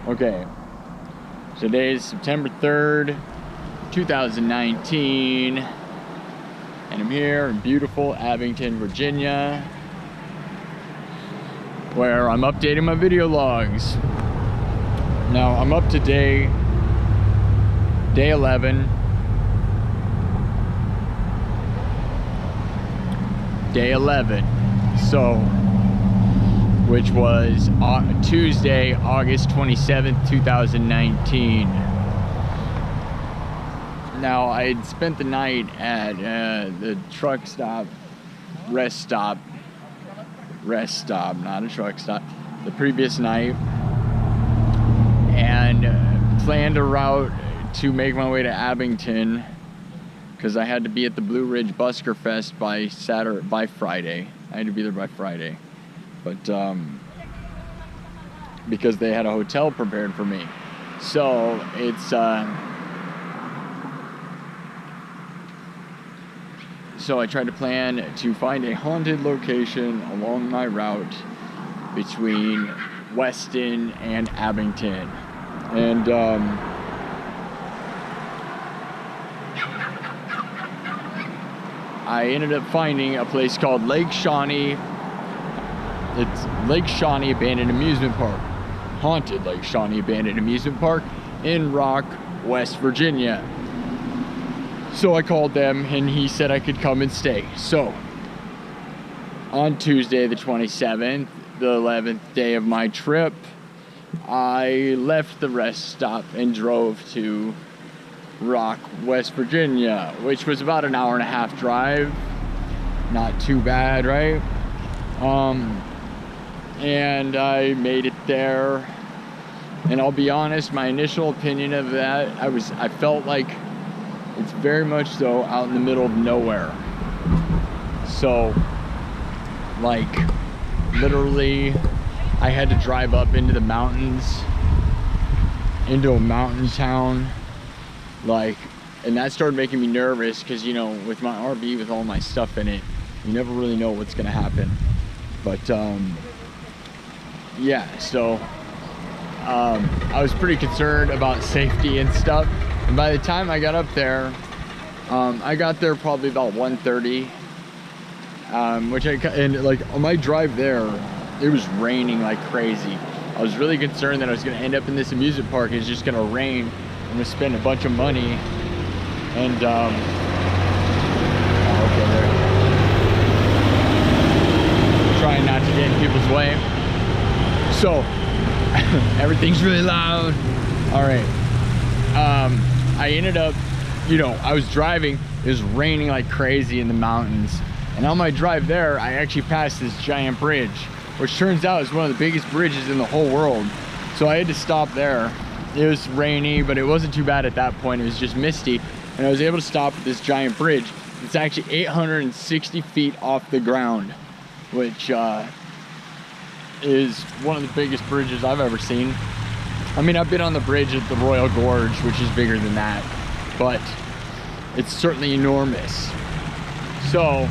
Okay, today is September 3rd, 2019, and I'm here in beautiful Abington, Virginia, where I'm updating my video logs. Now, I'm up to day 11. Day 11. So, which was Tuesday, August 27th, 2019. Now, I had spent the night at the truck stop, rest stop, not a truck stop, the previous night, and planned a route to make my way to Abington, because I had to be at the Blue Ridge Busker Fest by Friday. I had to be there by Friday. But because they had a hotel prepared for me. So it's so I tried to plan to find a haunted location along my route between Weston and Abington. And I ended up finding a place called Lake Shawnee. It's Lake Shawnee Abandoned Amusement Park. Haunted Lake Shawnee Abandoned Amusement Park in Rock, West Virginia. So I called them and he said I could come and stay. So on Tuesday the 27th, the 11th day of my trip, I left the rest stop and drove to Rock, West Virginia, which was about an hour and a half drive. Not too bad, right? And I made it there, and I'll be honest, my initial opinion of that, I felt like it's very much so out in the middle of nowhere. So, like, literally, I had to drive up into the mountains, into a mountain town, like, and that started making me nervous, because, you know, with my RV, with all my stuff in it, you never really know what's gonna happen. But, yeah, so I was pretty concerned about safety and stuff. And by the time I got up there, I got there probably about 1:30, and like on my drive there, it was raining like crazy. I was really concerned that I was going to end up in this amusement park. It's just going to rain. I'm going to spend a bunch of money, and okay, there. Trying not to get in people's way. So everything's really loud. All right. I ended up, you know, I was driving. It was raining like crazy in the mountains, and on my drive there, I actually passed this giant bridge, which turns out is one of the biggest bridges in the whole world. So I had to stop there. It was rainy, but it wasn't too bad at that point. It was just misty, and I was able to stop at this giant bridge. It's actually 860 feet off the ground, which is one of the biggest bridges I've ever seen. I mean, I've been on the bridge at the Royal Gorge, which is bigger than that, but it's certainly enormous. So,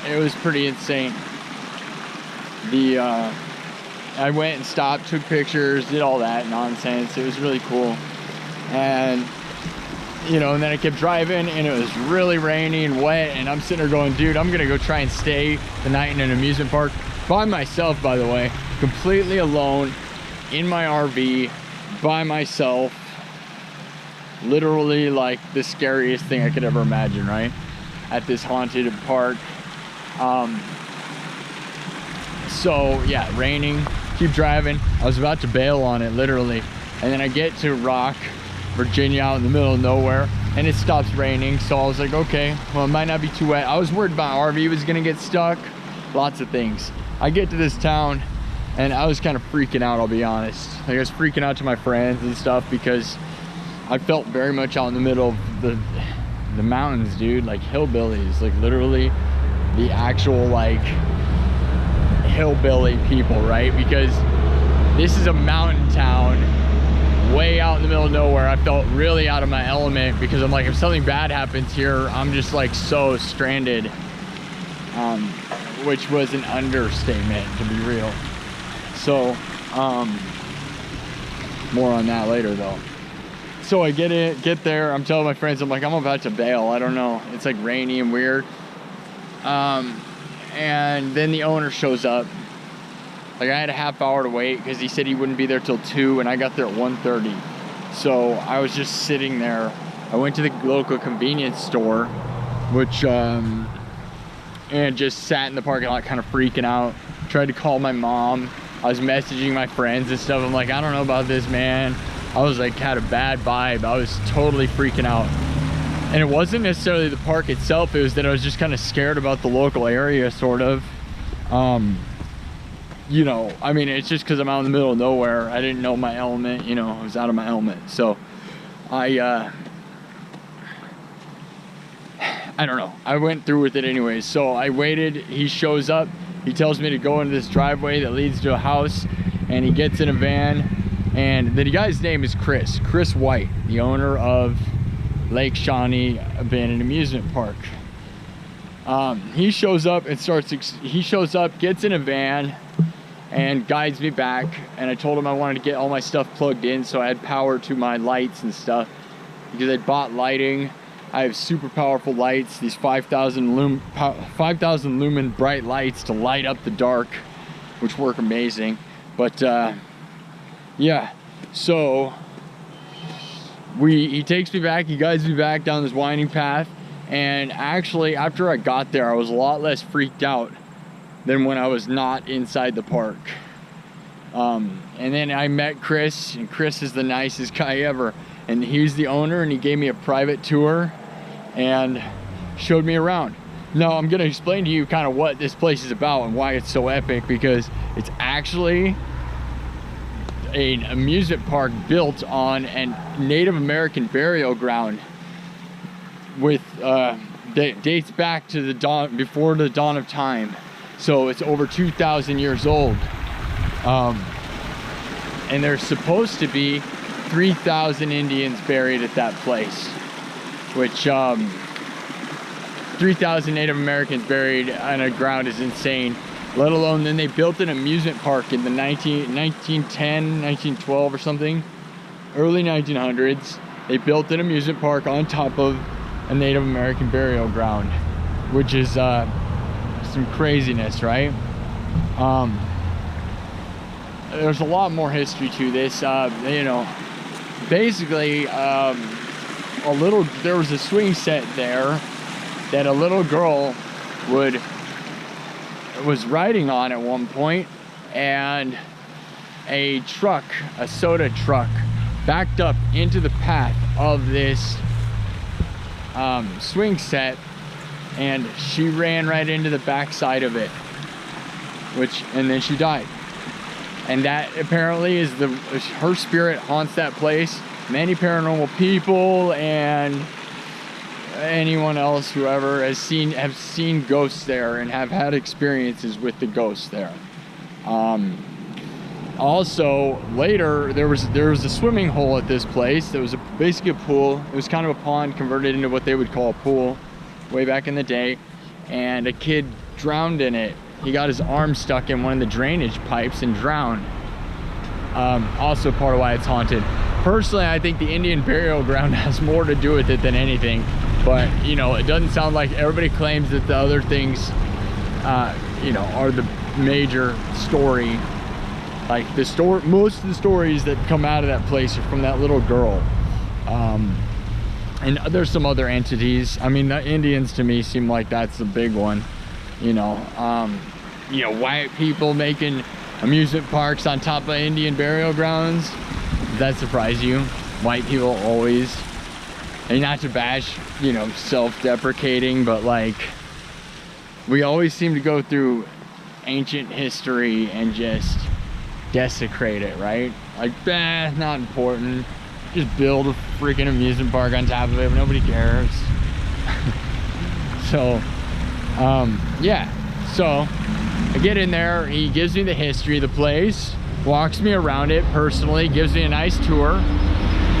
it was pretty insane. I went and stopped, took pictures, did all that nonsense. It was really cool. And, you know, and then I kept driving, and it was really rainy and wet, and I'm sitting there going, dude, I'm gonna go try and stay the night in an amusement park by myself, by the way, completely alone in my RV by myself. Literally like the scariest thing I could ever imagine, right? At this haunted park. So yeah, raining, keep driving. I was about to bail on it, literally, and then I get to Rock, Virginia, out in the middle of nowhere, and it stops raining. So I was like, okay, well, it might not be too wet. I was worried about RV was gonna get stuck, lots of things. I get to this town, and I was kind of freaking out, I'll be honest. Like, I was freaking out to my friends and stuff, because I felt very much out in the middle of the mountains, dude, like hillbillies, like literally the actual like hillbilly people, right? Because this is a mountain town way out in the middle of nowhere. I felt really out of my element, because I'm like, if something bad happens here, I'm just like so stranded, which was an understatement, to be real. So more on that later though. So I get there, I'm telling my friends, I'm like, I'm about to bail, I don't know, it's like rainy and weird. And then the owner shows up. Like, I had a half hour to wait because he said he wouldn't be there till 2, and I got there at 1:30. So I was just sitting there. I went to the local convenience store, which and just sat in the parking lot kind of freaking out. Tried to call my mom. I was messaging my friends and stuff. I'm like, I don't know about this, man. I was like, had a bad vibe. I was totally freaking out. And it wasn't necessarily the park itself, it was that I was just kind of scared about the local area, sort of. You know, I mean, it's just because I'm out in the middle of nowhere. I didn't know my element, you know, I was out of my element. So I don't know. I went through with it anyways. So I waited, he shows up, he tells me to go into this driveway that leads to a house, and he gets in a van, and the guy's name is Chris White, the owner of Lake Shawnee Abandoned Amusement Park. He shows up, gets in a van and guides me back, and I told him I wanted to get all my stuff plugged in so I had power to my lights and stuff, because I bought lighting. I have super powerful lights, these 5,000 lumen bright lights to light up the dark, which work amazing. But yeah, so he takes me back, he guides me back down this winding path, and actually after I got there I was a lot less freaked out than when I was not inside the park. And then I met Chris, and Chris is the nicest guy ever, and he's the owner, and he gave me a private tour and showed me around. Now I'm going to explain to you kind of what this place is about and why it's so epic, because it's actually an amusement park built on a Native American burial ground with that dates back to the dawn, before the dawn of time. So it's over 2,000 years old. And there's supposed to be 3,000 Indians buried at that place, which 3,000 Native Americans buried on a ground is insane. Let alone, then they built an amusement park in the 1910, 1912 or something, early 1900s. They built an amusement park on top of a Native American burial ground, which is some craziness, right? There's a lot more history to this. You know, basically, there was a swing set there that a little girl was riding on at one point, and a soda truck backed up into the path of this swing set, and she ran right into the backside of it, and then she died. And that apparently is her spirit haunts that place. Many paranormal people and anyone else, whoever have seen ghosts there and have had experiences with the ghosts there. Also, later there was a swimming hole at this place. There was basically a pool. It was kind of a pond converted into what they would call a pool way back in the day, and a kid drowned in it. He got his arm stuck in one of the drainage pipes and drowned. Also part of why it's haunted. Personally, I think the Indian burial ground has more to do with it than anything, but you know, it doesn't sound like everybody claims that the other things you know, are the major story. Like most of the stories that come out of that place are from that little girl. And there's some other entities. I mean, the Indians to me seem like that's the big one. You know, white people making amusement parks on top of Indian burial grounds. Does that surprise you? White people always, and not to bash, you know, self-deprecating, but like, we always seem to go through ancient history and just desecrate it, right? Like, not important. Just build a freaking amusement park on top of it, but nobody cares. So, yeah. So, I get in there, he gives me the history of the place, walks me around it personally, gives me a nice tour,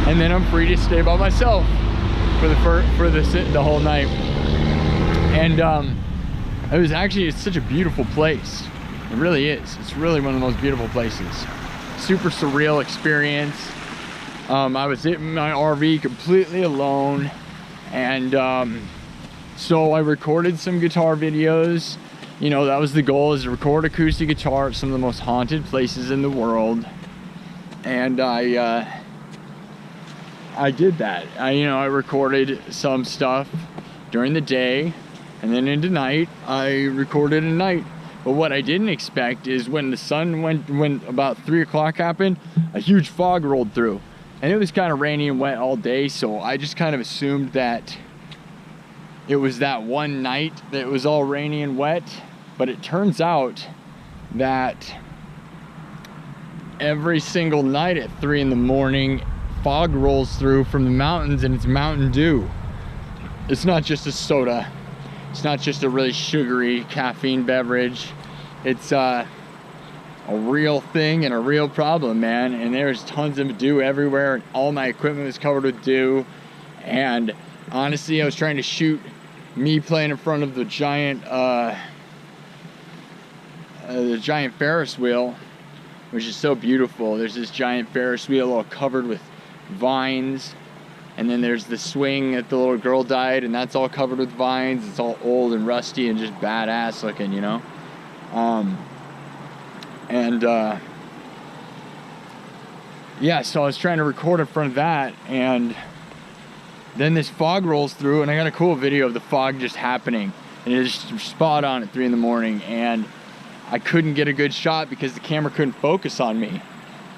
and then I'm free to stay by myself for the whole night. And it's such a beautiful place. It really is. It's really one of the most beautiful places. Super surreal experience. I was in my RV completely alone, and so I recorded some guitar videos. You know, that was the goal, is to record acoustic guitar at some of the most haunted places in the world. And I did that. I recorded some stuff during the day, and then into night I recorded at night. But what I didn't expect is when the sun when about 3 o'clock happened, a huge fog rolled through, and it was kind of rainy and wet all day. So I just kind of assumed that it was that one night that it was all rainy and wet. But it turns out that every single night at 3 in the morning, fog rolls through from the mountains, and it's Mountain Dew. It's not just a soda. It's not just a really sugary caffeine beverage. It's a real thing and a real problem, man. And there's tons of dew everywhere, and all my equipment was covered with dew. And honestly, I was trying to shoot me playing in front of the giant Ferris wheel, which is so beautiful. There's this giant Ferris wheel all covered with vines, and then there's the swing that the little girl died, and that's all covered with vines. It's all old and rusty and just badass looking, you know. Yeah, so I was trying to record in front of that, and then this fog rolls through, and I got a cool video of the fog just happening, and it is spot on at 3 in the morning, and I couldn't get a good shot because the camera couldn't focus on me.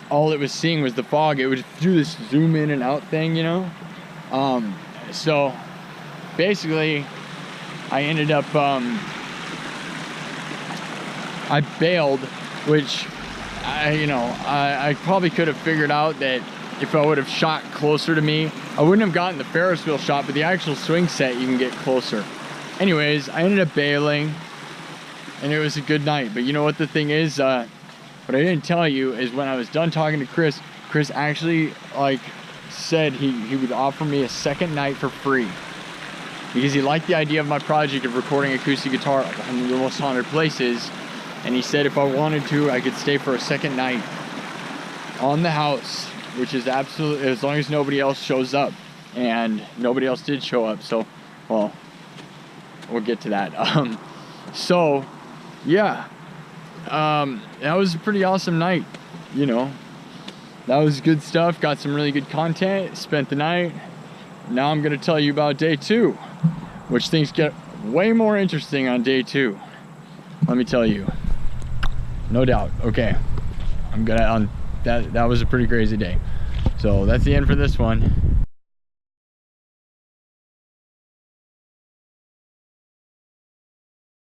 All it was seeing was the fog. It would do this zoom in and out thing, you know. So basically I ended up I bailed, which I probably could have figured out that if I would have shot closer to me, I wouldn't have gotten the Ferris wheel shot, but the actual swing set you can get closer. Anyways, I ended up bailing, and it was a good night. But you know what the thing is, what I didn't tell you is when I was done talking to Chris actually said he would offer me a second night for free, because he liked the idea of my project of recording acoustic guitar in the most haunted places. And he said if I wanted to, I could stay for a second night on the house, which is absolutely, as long as nobody else shows up. And nobody else did show up, so, well, we'll get to that. So yeah, that was a pretty awesome night, you know. That was good stuff. Got some really good content. Spent the night. Now I'm gonna tell you about day 2, which things get way more interesting on day 2. Let me tell you. No doubt. Okay, I'm gonna that was a pretty crazy day. So that's the end for this one.